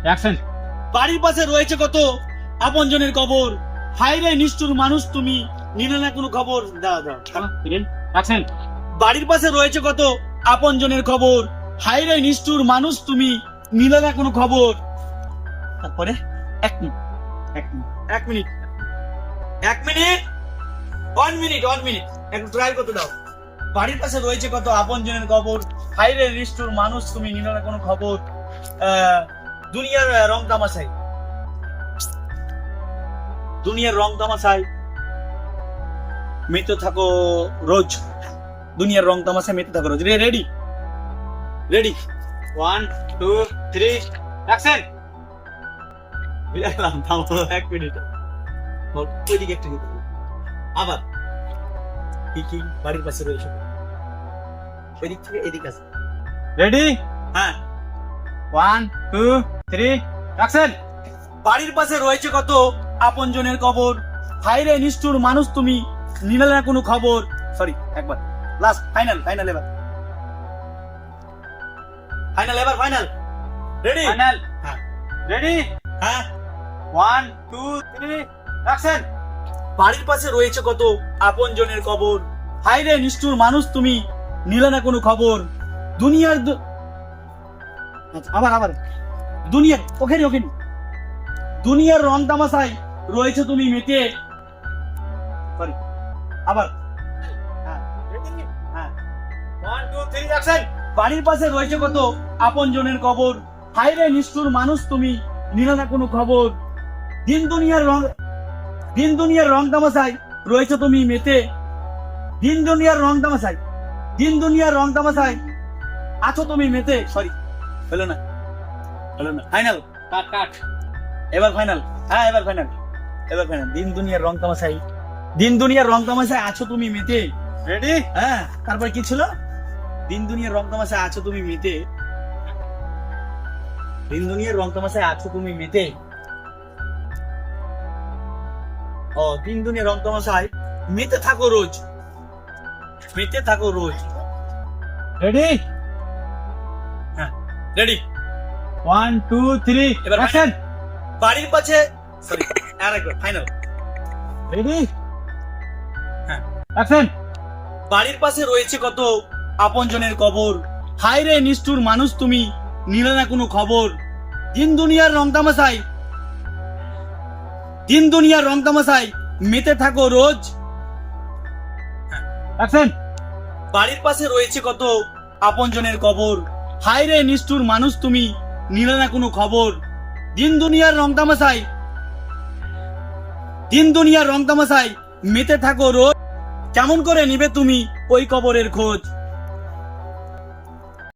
Action. বাড়ির পাশে রয়েছে কত আপনজনের কবর, হায়রে নিষ্ঠুর মানুষ তুমি, নিলে না কোনো খবর। দাদা অ্যাকশন। বাড়ির পাশে রয়েছে কত আপনজনের খবর, হায়রে নিষ্ঠুর মানুষ তুমি, নিলে না কোনো খবর। তারপরে এক মিনিট, এক মিনিট, এক মিনিট, এক মিনিট, 1 মিনিট, 1 মিনিট, একটু ট্রাই করতে দাও। বাড়ির পাশে রয়েছে কত আপনজনের কবর, হায়রে নিষ্ঠুর মানুষ তুমি, নিলে না কোনো খবর। দুনিয়ার রং তামাশাই, দুনিয়ার রং তামাশায় মেতে থাকো রোজ, দুনিয়ার রং তামাশায় মেতে থাকো রোজ। Ready, ready, 1 2 3 action. বিরালাম, থামো 1 মিনিট। ওইদিকে একটু দিতে হবে। আবার কি কি বাড়ির পাশে রয়েছে, ওই দিক থেকে এদিকে আসে। রেডি? হ্যাঁ। 1 2 3 অ্যাকশন। বাড়ির পাশে রয়েছে কত আপনজনের কবর, হায়রে নিষ্ঠুর মানুষ তুমি, নিলে না কোনো খবর। সরি, একবার লাস্ট, ফাইনাল, ফাইনাল, এবার ফাইনাল, এবার ফাইনাল। রেডি? ফাইনাল। হ্যাঁ, রেডি? হ্যাঁ। 1 2 3 অ্যাকশন। বাড়ির পাশে রয়েছে কত আপনজনের কবর, হায়রে নিষ্ঠুর মানুষ তুমি, নিলে না কোনো খবর। দুনিয়ার আচ্ছা, আবার আবার দুনিয়ার, ওখানে ওখানে, দুনিয়ার রং তামাশায় রয়েছে তুমি মেতে। সরি, আবার। হ্যাঁ, হ্যাঁ। 1 2 3 অ্যাকশন। বাড়ির পাশে রয়েছে কত আপনজনের কবর, হায়রে নিষ্ঠুর মানুষ তুমি, নিলে না কোনো খবর। দিন দুনিয়ার রং তামাশায় রয়েছে তুমি মেতে, দিন দুনিয়ার রং তামাশায়, দিন দুনিয়ার রং তামাশায় আছো তুমি মেতে। সরি, হলো না, হলো না। ফাইনাল, কাট কাট। এবার ফাইনাল। হ্যাঁ, এবার ফাইনাল, এবার ফাইনাল। দিন দুনিয়ার রং তামাশায়, দিন দুনিয়ার রং তামাশায় আছো তুমি মেতে। রেডি? হ্যাঁ, তারপর কি ছিল? দিন দুনিয়ার রং তামাশায় আছো তুমি মেতে, দিন দুনিয়ার রং তামাশায় আছো তুমি মেতে। ও, দিন দুনিয়ার রং তামাশায় মেতে থাকো রোজ, মেতে থাকো রোজ। রেডি? হ্যাঁ, রেডি। 1 2 3 এবার অ্যাকশন। বাড়ির পাশে, সরি, আরেকবার ফাইনাল। রেডি? হ্যাঁ। অ্যাকশন। বাড়ির পাশে রয়েছে কত আপনজনের কবর, হায়রে নিষ্ঠুর মানুষ তুমি, নিলে না কোনো খবর। দিন দুনিয়ার রং তামাশায়, দিন দুনিয়ার রং তামাশায় মেতে থাকো রোজ। অ্যাকশন। বাড়ির পাশে রয়েছে কত আপনজনের কবর, হায়রে নিষ্ঠুর মানুষ তুমি, নিলে না কোনো খবর। দিন দুনিয়ার রং তামাশায়, দিন দুনিয়ার রং তামাশায় মেতে থাকো রোজ। কেমন করে নিবে তুমি ওই কবরের খোঁজ?